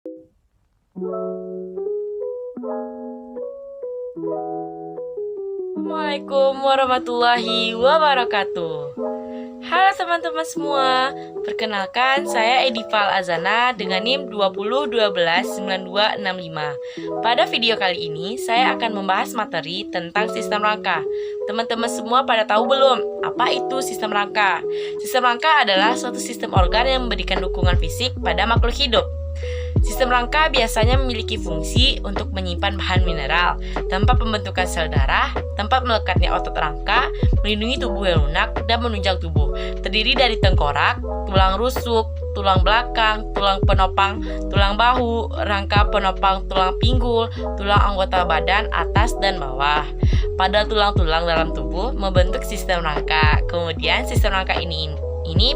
Assalamualaikum warahmatullahi wabarakatuh. Halo teman-teman semua, perkenalkan saya Edival Azana dengan NIM 20129265. Pada video kali ini saya akan membahas materi tentang sistem rangka. Teman-teman semua pada tahu belum apa itu sistem rangka? Sistem rangka adalah suatu sistem organ yang memberikan dukungan fisik pada makhluk hidup. Sistem rangka biasanya memiliki fungsi untuk menyimpan bahan mineral, tempat pembentukan sel darah, tempat melekatnya otot rangka, melindungi tubuh yang lunak, dan menunjang tubuh. Terdiri dari tengkorak, tulang rusuk, tulang belakang, tulang penopang, tulang bahu, rangka penopang tulang pinggul, tulang anggota badan atas dan bawah. Pada tulang-tulang dalam tubuh membentuk sistem rangka. Kemudian sistem rangka ini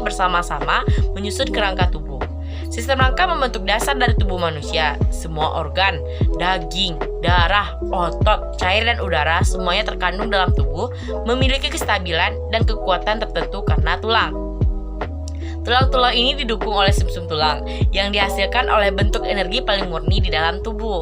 bersama-sama menyusun kerangka tubuh. Sistem rangka membentuk dasar dari tubuh manusia. Semua organ, daging, darah, otot, cair dan udara semuanya terkandung dalam tubuh memiliki kestabilan dan kekuatan tertentu karena tulang. Tulang-tulang ini didukung oleh sumsum tulang yang dihasilkan oleh bentuk energi paling murni di dalam tubuh.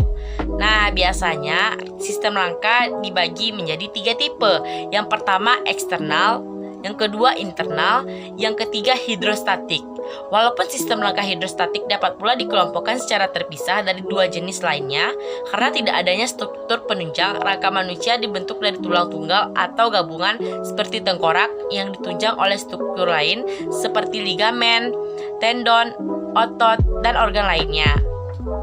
Nah, biasanya sistem rangka dibagi menjadi 3 tipe. Yang pertama eksternal, yang kedua internal, yang ketiga hidrostatik. Walaupun sistem rangka hidrostatik dapat pula dikelompokkan secara terpisah dari 2 jenis lainnya, karena tidak adanya struktur penunjang, rangka manusia dibentuk dari tulang tunggal atau gabungan seperti tengkorak yang ditunjang oleh struktur lain seperti ligamen, tendon, otot, dan organ lainnya.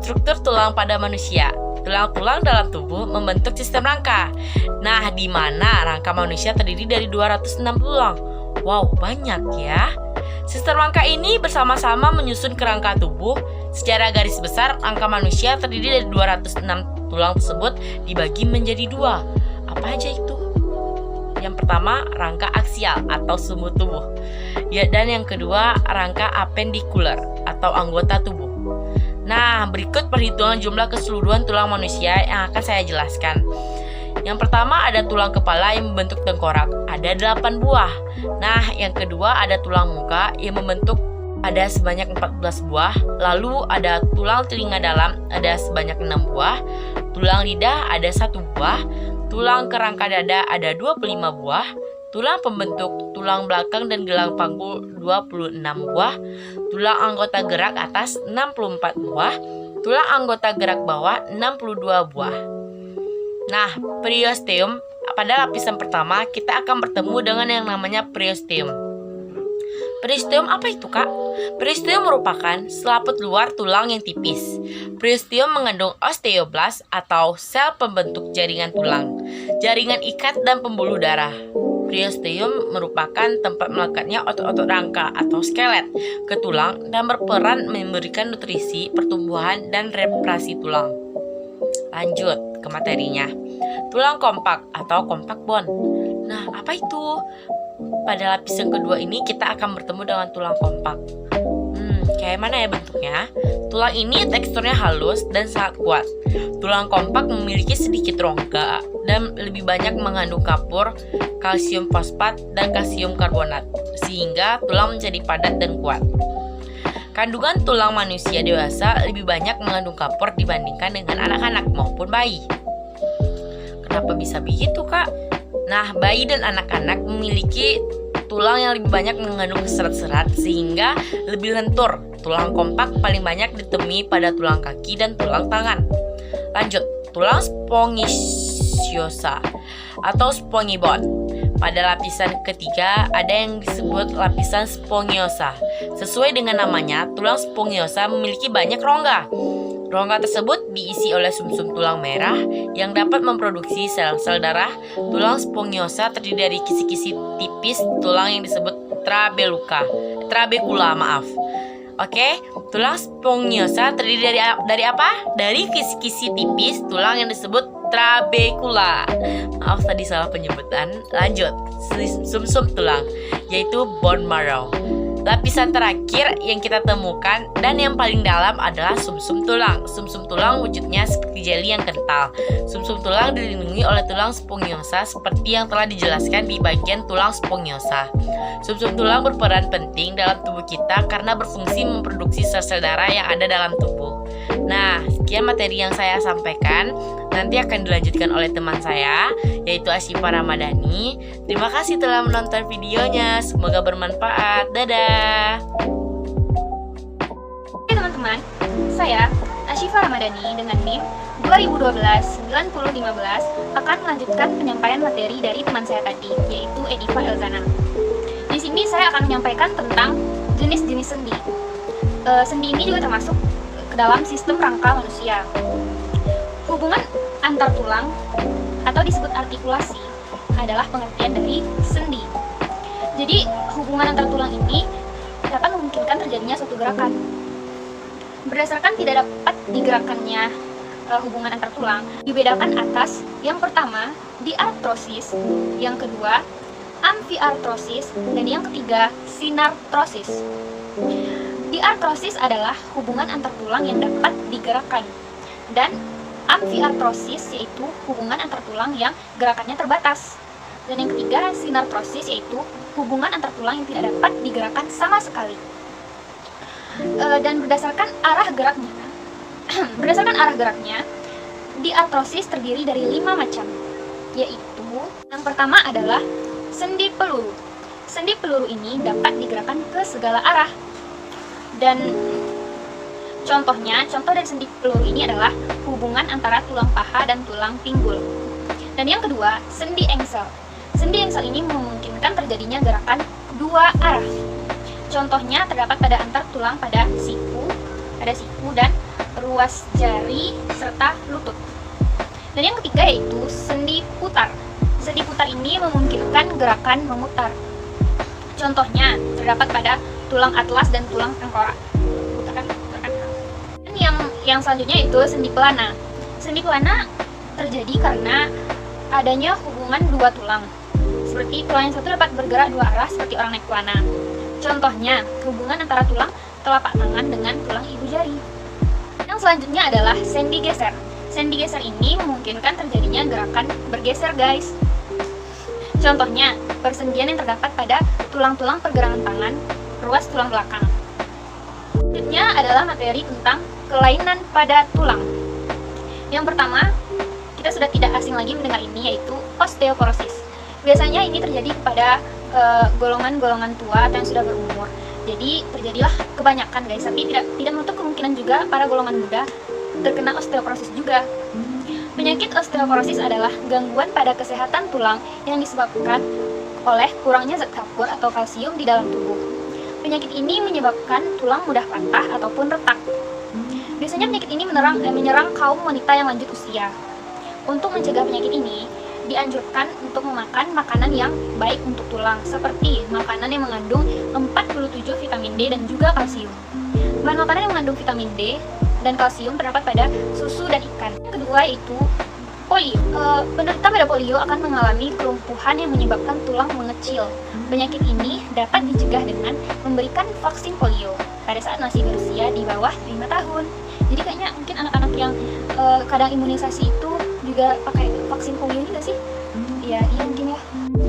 Struktur tulang pada manusia. Tulang-tulang dalam tubuh membentuk sistem rangka. Nah, di mana rangka manusia terdiri dari 206 tulang. Wow, banyak ya. Sistem rangka ini bersama-sama menyusun kerangka tubuh. Secara garis besar, rangka manusia terdiri dari 206 tulang tersebut dibagi menjadi 2. Apa aja itu? Yang pertama, rangka aksial atau sumbu tubuh. Dan yang kedua, rangka apendikuler atau anggota tubuh. Nah, berikut perhitungan jumlah keseluruhan tulang manusia yang akan saya jelaskan. Yang pertama ada tulang kepala yang membentuk tengkorak, ada 8 buah. Nah, yang kedua ada tulang muka yang membentuk ada sebanyak 14 buah. Lalu ada tulang telinga dalam, ada sebanyak 6 buah. Tulang lidah ada 1 buah. Tulang kerangka dada ada 25 buah. Tulang pembentuk tulang belakang dan gelang panggul 26 buah. Tulang anggota gerak atas 64 buah. Tulang anggota gerak bawah 62 buah. Nah, periosteum, pada lapisan pertama kita akan bertemu dengan yang namanya periosteum. Periosteum apa itu, Kak? Periosteum merupakan selaput luar tulang yang tipis. Periosteum mengandung osteoblast atau sel pembentuk jaringan tulang, jaringan ikat dan pembuluh darah. Periosteum merupakan tempat melekatnya otot-otot rangka atau skelet ke tulang dan berperan memberikan nutrisi, pertumbuhan, dan reparasi tulang. Lanjut ke materinya. Tulang kompak atau kompak bone. Nah, apa itu? Pada lapisan kedua ini kita akan bertemu dengan tulang kompak. Kayak mana ya bentuknya? Tulang ini teksturnya halus dan sangat kuat. Tulang kompak memiliki sedikit rongga dan lebih banyak mengandung kapur, kalsium fosfat, dan kalsium karbonat, sehingga tulang menjadi padat dan kuat. Kandungan tulang manusia dewasa lebih banyak mengandung kapur dibandingkan dengan anak-anak maupun bayi. Kenapa bisa begitu, Kak? Nah, bayi dan anak-anak memiliki tulang yang lebih banyak mengandung serat-serat sehingga lebih lentur. Tulang kompak paling banyak ditemui pada tulang kaki dan tulang tangan. Lanjut, tulang spongiosa atau spongy bone. Pada lapisan ketiga ada yang disebut lapisan spongiosa. Sesuai dengan namanya, tulang spongiosa memiliki banyak rongga. Rongga tersebut diisi oleh sumsum tulang merah yang dapat memproduksi sel-sel darah. Tulang spongiosa terdiri dari kisi-kisi tipis tulang yang disebut trabekula. Oke, tulang spongiosa terdiri dari apa? Dari kisi-kisi tipis tulang yang disebut trabekula. Maaf tadi salah penyebutan. Lanjut, sumsum tulang, yaitu bone marrow. Lapisan terakhir yang kita temukan dan yang paling dalam adalah sumsum tulang. Sumsum tulang wujudnya seperti jeli yang kental. Sumsum tulang dilindungi oleh tulang spongiosa seperti yang telah dijelaskan di bagian tulang spongiosa. Sumsum tulang berperan penting dalam tubuh kita karena berfungsi memproduksi sel-sel darah yang ada dalam tubuh. Nah, sekian materi yang saya sampaikan. Nanti akan dilanjutkan oleh teman saya, yaitu Asyifa Ramadhani. Terima kasih telah menonton videonya. Semoga bermanfaat. Dadah. Oke teman-teman, saya Asyifa Ramadhani dengan NIM 2012-9015 akan melanjutkan penyampaian materi dari teman saya tadi, yaitu Edifa Elzana. Di sini saya akan menyampaikan tentang jenis-jenis sendi. Sendi ini juga termasuk ke dalam sistem rangka manusia. Hubungan antar tulang atau disebut artikulasi adalah pengertian dari sendi. Jadi hubungan antar tulang ini dapat memungkinkan terjadinya suatu gerakan. Berdasarkan tidak dapat digerakkannya hubungan antar tulang, dibedakan atas yang pertama diartrosis, yang kedua amfiartrosis, dan yang ketiga sinartrosis. Diartrosis adalah hubungan antar tulang yang dapat digerakkan, dan amfiartrosis yaitu hubungan antar tulang yang gerakannya terbatas. Dan yang ketiga sinartrosis yaitu hubungan antar tulang yang tidak dapat digerakkan sama sekali. Dan berdasarkan arah geraknya, diartrosis terdiri dari 5 macam, yaitu yang pertama adalah sendi peluru. Sendi peluru ini dapat digerakkan ke segala arah. Dan contoh dari sendi peluru ini adalah hubungan antara tulang paha dan tulang pinggul. Dan yang kedua, sendi engsel. Sendi engsel ini memungkinkan terjadinya gerakan 2 arah. Contohnya terdapat pada antar tulang pada siku dan ruas jari serta lutut. Dan yang ketiga yaitu sendi putar. Sendi putar ini memungkinkan gerakan memutar. Contohnya terdapat pada tulang atlas dan tulang tengkorak. Dan yang selanjutnya itu sendi pelana. Sendi pelana terjadi karena adanya hubungan 2 tulang. Seperti tulang yang satu dapat bergerak 2 arah seperti orang naik pelana. Contohnya hubungan antara tulang telapak tangan dengan tulang ibu jari. Yang selanjutnya adalah sendi geser. Sendi geser ini memungkinkan terjadinya gerakan bergeser, guys. Contohnya, persendian yang terdapat pada tulang-tulang pergelangan tangan, ruas tulang belakang. Selanjutnya adalah materi tentang kelainan pada tulang. Yang pertama, kita sudah tidak asing lagi mendengar ini, yaitu osteoporosis. Biasanya ini terjadi kepada golongan-golongan tua atau yang sudah berumur. Jadi terjadilah kebanyakan, guys, tapi tidak menutup kemungkinan juga para golongan muda terkena osteoporosis juga. Penyakit osteoporosis adalah gangguan pada kesehatan tulang yang disebabkan oleh kurangnya zat kapur atau kalsium di dalam tubuh. Penyakit ini menyebabkan tulang mudah patah ataupun retak. Biasanya penyakit ini menyerang kaum wanita yang lanjut usia. Untuk mencegah penyakit ini, dianjurkan untuk memakan makanan yang baik untuk tulang, seperti makanan yang mengandung 47 vitamin D dan juga kalsium. Bahan makanan yang mengandung vitamin D dan kalsium terdapat pada susu dan ikan. Kedua yaitu polio. Penderita pada polio akan mengalami kelumpuhan yang menyebabkan tulang mengecil. Penyakit ini dapat dicegah dengan memberikan vaksin polio pada saat masih berusia di bawah 5 tahun. Jadi kayaknya mungkin anak-anak yang kadang imunisasi itu juga pakai vaksin polio ini gak sih? Iya mungkin ya.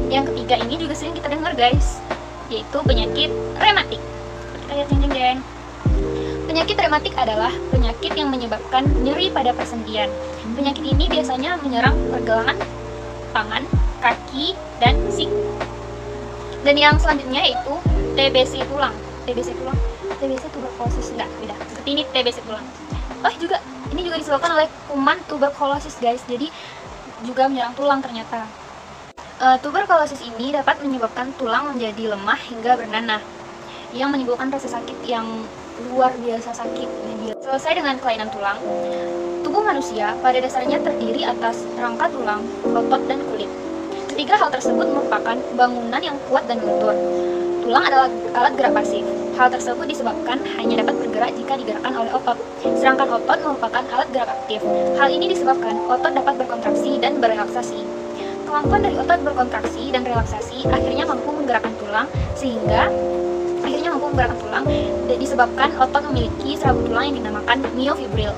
Yang ketiga ini juga sering kita dengar, guys, yaitu penyakit rematik. Kita lihat jeng. Penyakit rematik adalah penyakit yang menyebabkan nyeri pada persendian. Penyakit ini biasanya menyerang pergelangan tangan, kaki, dan siku. Dan yang selanjutnya yaitu TBC tulang. TBC tuberkulosis, enggak, beda. Seperti ini TBC tulang. Ini juga disebabkan oleh kuman tuberkulosis, guys. Jadi juga menyerang tulang ternyata. Tuberkulosis ini dapat menyebabkan tulang menjadi lemah hingga bernanah, yang menimbulkan rasa sakit yang luar biasa sakit. Selesai dengan kelainan tulang, tubuh manusia pada dasarnya terdiri atas rangka tulang, otot, dan kulit. Ketiga hal tersebut merupakan bangunan yang kuat dan lentur. Tulang adalah alat gerak pasif. Hal tersebut disebabkan hanya dapat bergerak jika digerakkan oleh otot, sedangkan otot merupakan alat gerak aktif. Hal ini disebabkan otot dapat berkontraksi dan berelaksasi. Kemampuan dari otot berkontraksi dan relaksasi akhirnya mampu menggerakkan tulang, disebabkan otot memiliki serabut tulang yang dinamakan myofibril.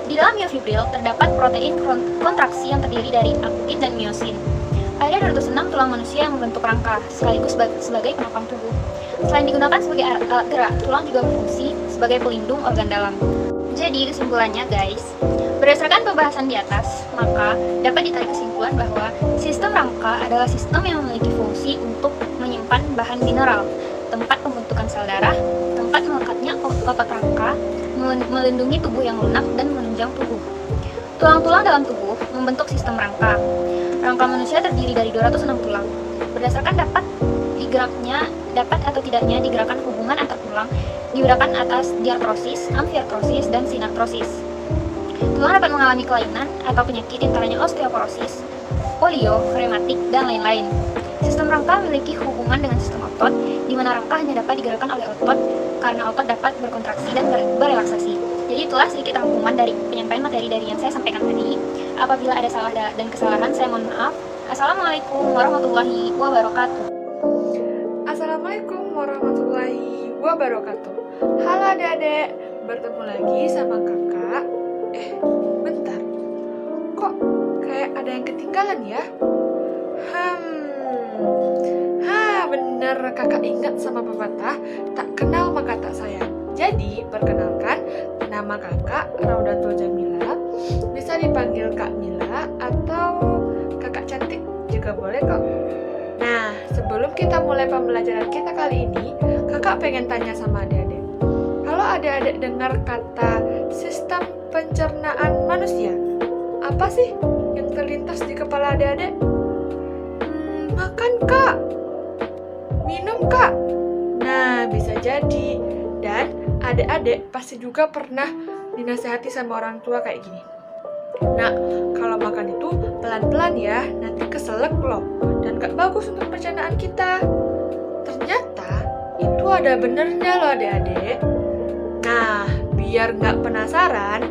Di dalam myofibril terdapat protein kontraksi yang terdiri dari aktin dan myosin. Ada 206 tulang manusia yang membentuk rangka, sekaligus sebagai penopang tubuh. Selain digunakan sebagai alat gerak, tulang juga berfungsi sebagai pelindung organ dalam. Jadi kesimpulannya guys, berdasarkan pembahasan di atas, maka dapat ditarik kesimpulan bahwa sistem rangka adalah sistem yang memiliki fungsi untuk menyimpan bahan mineral, tempat pembentukan sel darah, tempat melekatnya otot rangka, melindungi tubuh yang lunak dan menunjang tubuh. Tulang-tulang dalam tubuh membentuk sistem rangka. Rangka manusia terdiri dari 206 tulang. Berdasarkan dapat atau tidaknya digerakkan hubungan antar tulang dibedakan atas diartrosis, amfiartrosis, dan sinartrosis. Tulang dapat mengalami kelainan atau penyakit antaranya osteoporosis, polio, rematik, dan lain-lain. Sistem rangka memiliki hubungan dengan sistem otot, di mana rangka hanya dapat digerakkan oleh otot karena otot dapat berkontraksi dan berelaksasi. Jadi itulah sedikit rangkuman dari penyampaian materi dari yang saya sampaikan tadi. Apabila ada salah dan kesalahan, saya mohon maaf. Assalamualaikum warahmatullahi wabarakatuh. Assalamualaikum warahmatullahi wabarakatuh. Halo adik-adik, bertemu lagi sama kakak. Bentar, kok kayak ada yang ketinggalan ya? Bener, kakak ingat sama pepatah, tak kenal maka tak sayang. Jadi, perkenalkan, nama kakak Raudatul Jamila, bisa dipanggil Kak Mila atau kakak cantik juga boleh kok. Nah, sebelum kita mulai pembelajaran kita kali ini, kakak pengen tanya sama adik-adik. Kalau adik-adik dengar kata sistem pencernaan manusia, apa sih yang terlintas di kepala adik-adik? Makan kak, minum kak. Nah, bisa jadi. Dan adik-adik pasti juga pernah dinasehati sama orang tua kayak gini. Nah, kalau makan itu pelan-pelan ya, nanti keselak loh, dan gak bagus untuk pencernaan kita. Ternyata itu ada benernya loh adik-adik. Nah, biar gak penasaran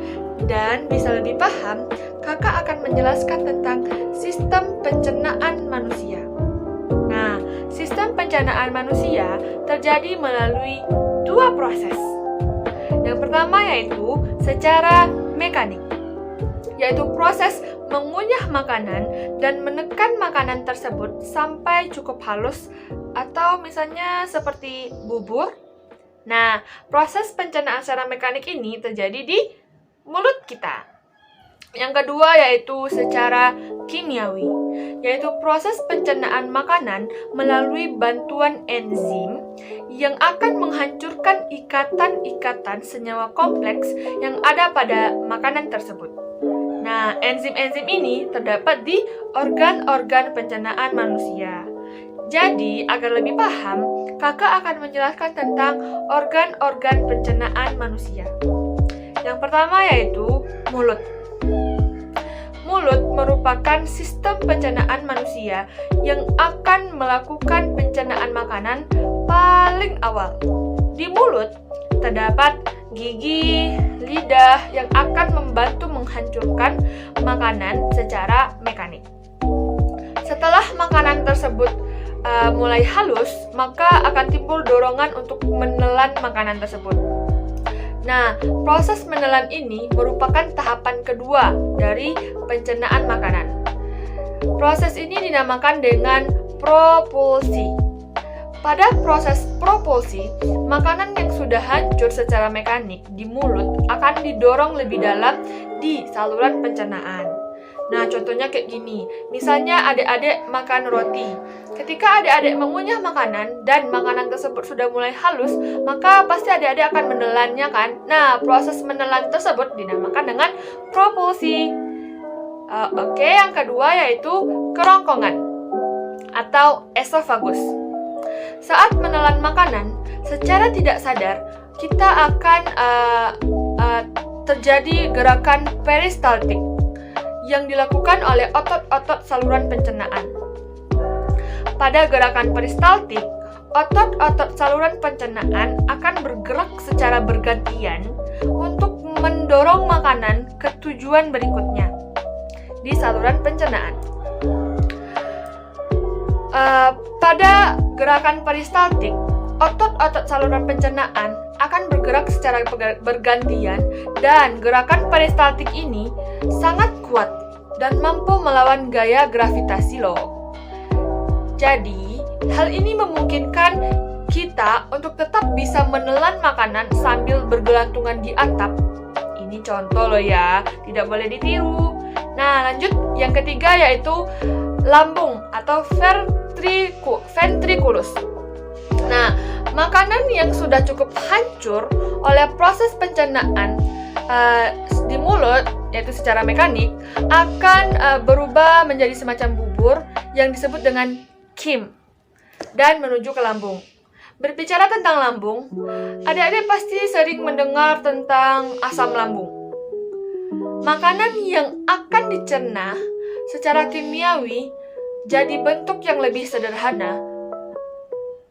dan bisa lebih paham, kakak akan menjelaskan tentang sistem pencernaan manusia. Nah, sistem pencernaan manusia terjadi melalui dua proses. Yang pertama yaitu secara mekanik, yaitu proses mengunyah makanan dan menekan makanan tersebut sampai cukup halus atau misalnya seperti bubur. Nah, proses pencernaan secara mekanik ini terjadi di mulut kita. Yang kedua yaitu secara kimiawi, yaitu proses pencernaan makanan melalui bantuan enzim yang akan menghancurkan ikatan-ikatan senyawa kompleks yang ada pada makanan tersebut. Nah, enzim-enzim ini terdapat di organ-organ pencernaan manusia. Jadi, agar lebih paham, kakak akan menjelaskan tentang organ-organ pencernaan manusia. Yang pertama yaitu mulut. Mulut merupakan sistem pencernaan manusia yang akan melakukan pencernaan makanan paling awal. Di mulut terdapat gigi, lidah yang akan membantu menghancurkan makanan secara mekanik. Setelah makanan tersebut mulai halus, maka akan timbul dorongan untuk menelan makanan tersebut. Nah, proses menelan ini merupakan tahapan kedua dari pencernaan makanan. Proses ini dinamakan dengan propulsi. Pada proses propulsi, makanan yang sudah hancur secara mekanik di mulut akan didorong lebih dalam di saluran pencernaan. Nah, contohnya kayak gini. Misalnya adik-adik makan roti. Ketika adik-adik mengunyah makanan dan makanan tersebut sudah mulai halus, maka pasti adik-adik akan menelannya kan? Nah, proses menelan tersebut dinamakan dengan propulsi. Oke, yang kedua yaitu kerongkongan atau esofagus. Saat menelan makanan, secara tidak sadar, kita akan terjadi gerakan peristaltik yang dilakukan oleh otot-otot saluran pencernaan. Pada gerakan peristaltik, otot-otot saluran pencernaan akan bergerak secara bergantian untuk mendorong makanan ke tujuan berikutnya di saluran pencernaan. Pada gerakan peristaltik, otot-otot saluran pencernaan akan bergerak secara bergantian dan gerakan peristaltik ini sangat kuat dan mampu melawan gaya gravitasi loh. Jadi, hal ini memungkinkan kita untuk tetap bisa menelan makanan sambil bergelantungan di atap. Ini ini contoh loh ya, tidak boleh ditiru. Nah, lanjut yang ketiga yaitu lambung atau ventriculus. Nah, makanan yang sudah cukup hancur oleh proses pencernaan di mulut, yaitu secara mekanik, akan berubah menjadi semacam bubur yang disebut dengan chyme dan menuju ke lambung. Berbicara tentang lambung, adik-adik pasti sering mendengar tentang asam lambung. Makanan yang akan dicerna secara kimiawi jadi bentuk yang lebih sederhana.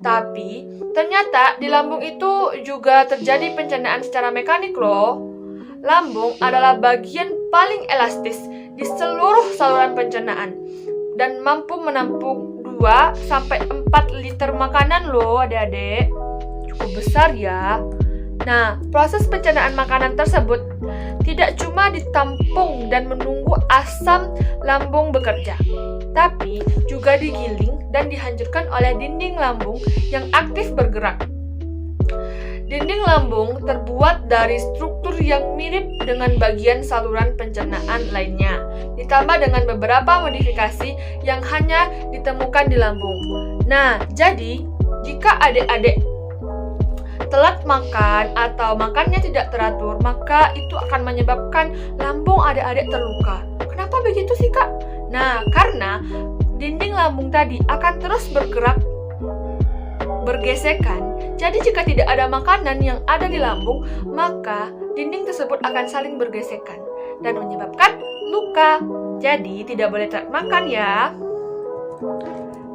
Tapi, ternyata di lambung itu juga terjadi pencernaan secara mekanik loh. Lambung adalah bagian paling elastis di seluruh saluran pencernaan dan mampu menampung 2-4 liter makanan loh adik-adik. Cukup besar ya. Nah, proses pencernaan makanan tersebut tidak cuma ditampung dan menunggu asam lambung bekerja, tapi juga digiling dan dihancurkan oleh dinding lambung yang aktif bergerak. Dinding lambung terbuat dari struktur yang mirip dengan bagian saluran pencernaan lainnya, ditambah dengan beberapa modifikasi yang hanya ditemukan di lambung. Nah, jadi jika adik-adik telat makan atau makannya tidak teratur, maka itu akan menyebabkan lambung adik-adik terluka. Kenapa begitu sih, Kak? Nah, karena dinding lambung tadi akan terus bergesekan. Jadi jika tidak ada makanan yang ada di lambung, maka dinding tersebut akan saling bergesekan dan menyebabkan luka. Jadi tidak boleh telat makan ya.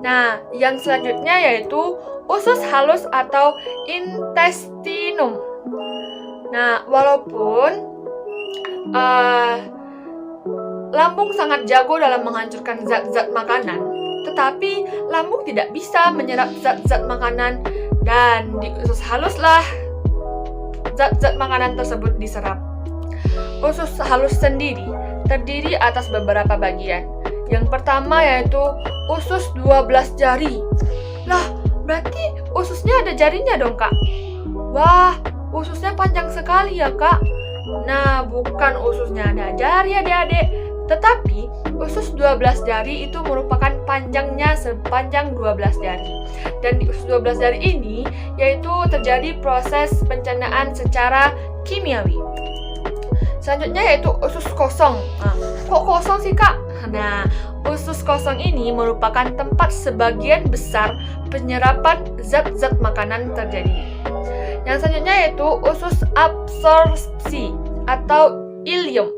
Nah, yang selanjutnya yaitu usus halus atau intestinum. Nah, walaupun lambung sangat jago dalam menghancurkan zat-zat makanan, tetapi lambung tidak bisa menyerap zat-zat makanan, dan di usus haluslah zat-zat makanan tersebut diserap. Usus halus sendiri terdiri atas beberapa bagian. Yang pertama yaitu usus 12 jari. Lah, berarti ususnya ada jarinya dong, Kak? Wah, ususnya panjang sekali ya, Kak. Nah, bukan ususnya ada jari adik-adik, tetapi usus 12 jari itu merupakan panjangnya sepanjang 12 jari. Dan di usus 12 jari ini yaitu terjadi proses pencernaan secara kimiawi. Selanjutnya yaitu usus kosong. Nah, kok kosong sih, Kak? Nah, usus kosong ini merupakan tempat sebagian besar penyerapan zat-zat makanan terjadi. Yang selanjutnya yaitu usus absorpsi atau ileum.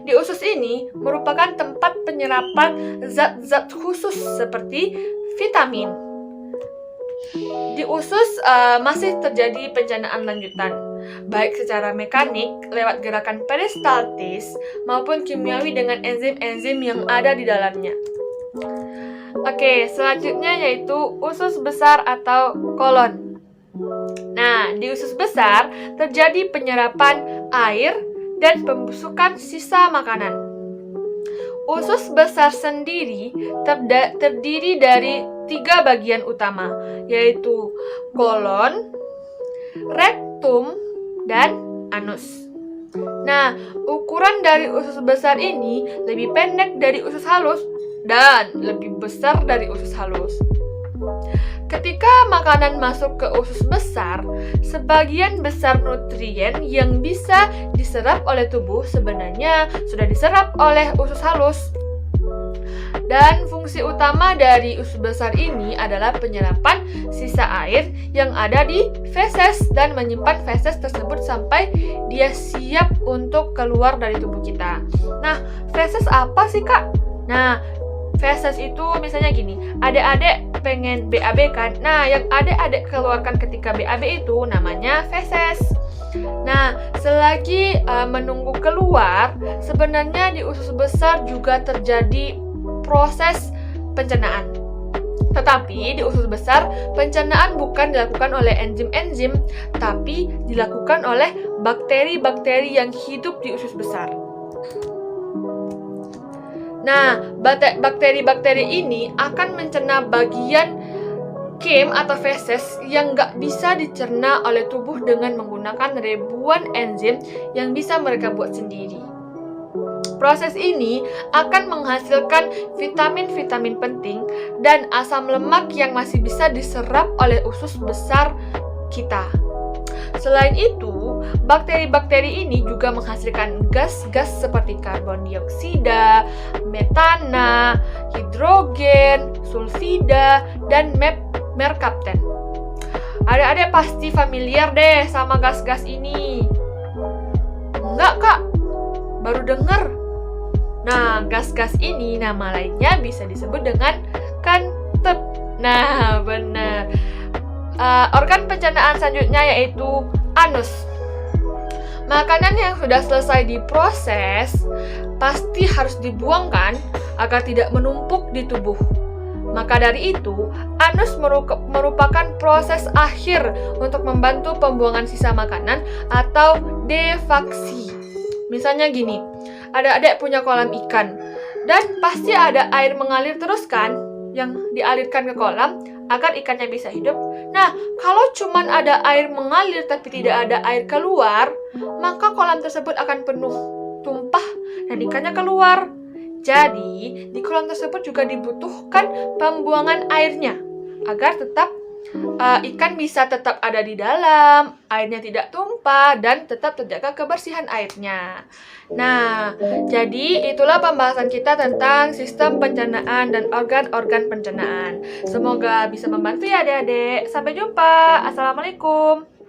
Di usus ini merupakan tempat penyerapan zat-zat khusus seperti vitamin. Di usus masih terjadi pencernaan lanjutan, baik secara mekanik lewat gerakan peristaltis maupun kimiawi dengan enzim-enzim yang ada di dalamnya. Oke, selanjutnya yaitu usus besar atau kolon. Nah, di usus besar terjadi penyerapan air dan pembusukan sisa makanan. Usus besar sendiri terdiri dari 3 bagian utama, yaitu kolon, rektum, dan anus. Nah, ukuran dari usus besar ini lebih pendek dari usus halus dan lebih besar dari usus halus. Ketika makanan masuk ke usus besar, sebagian besar nutrien yang bisa diserap oleh tubuh sebenarnya sudah diserap oleh usus halus. Dan fungsi utama dari usus besar ini adalah penyerapan sisa air yang ada di feses dan menyimpan feses tersebut sampai dia siap untuk keluar dari tubuh kita. Nah, feses apa sih, Kak? Nah, feses itu misalnya gini, adik-adik pengen BAB kan? Nah, yang adik-adik keluarkan ketika BAB itu namanya feses. Nah, selagi menunggu keluar, sebenarnya di usus besar juga terjadi proses pencernaan. Tetapi di usus besar, pencernaan bukan dilakukan oleh enzim-enzim, tapi dilakukan oleh bakteri-bakteri yang hidup di usus besar. Nah, bakteri-bakteri ini akan mencerna bagian kem atau feses yang nggak bisa dicerna oleh tubuh dengan menggunakan ribuan enzim yang bisa mereka buat sendiri. Proses ini akan menghasilkan vitamin-vitamin penting dan asam lemak yang masih bisa diserap oleh usus besar kita. Selain itu, bakteri-bakteri ini juga menghasilkan gas-gas seperti karbon dioksida, metana, hidrogen, sulfida, dan merkaptan. Adik-adik pasti familiar deh sama gas-gas ini. Enggak, Kak? Baru denger? Nah, gas-gas ini nama lainnya bisa disebut dengan kantep. Nah, benar. Organ pencernaan selanjutnya yaitu anus. Makanan yang sudah selesai diproses pasti harus dibuangkan agar tidak menumpuk di tubuh. Maka dari itu, anus merupakan proses akhir untuk membantu pembuangan sisa makanan atau defaksi. Misalnya gini, adik-adik punya kolam ikan dan pasti ada air mengalir terus kan yang dialirkan ke kolam agar ikannya bisa hidup. Nah, kalau cuman ada air mengalir tapi tidak ada air keluar, maka kolam tersebut akan penuh tumpah dan ikannya keluar. Jadi, di kolam tersebut juga dibutuhkan pembuangan airnya agar tetap ikan bisa tetap ada di dalam, airnya tidak tumpah, dan tetap terjaga kebersihan airnya. Nah, jadi itulah pembahasan kita tentang sistem pencernaan dan organ-organ pencernaan. Semoga bisa membantu ya adik-adik. Sampai jumpa. Assalamualaikum.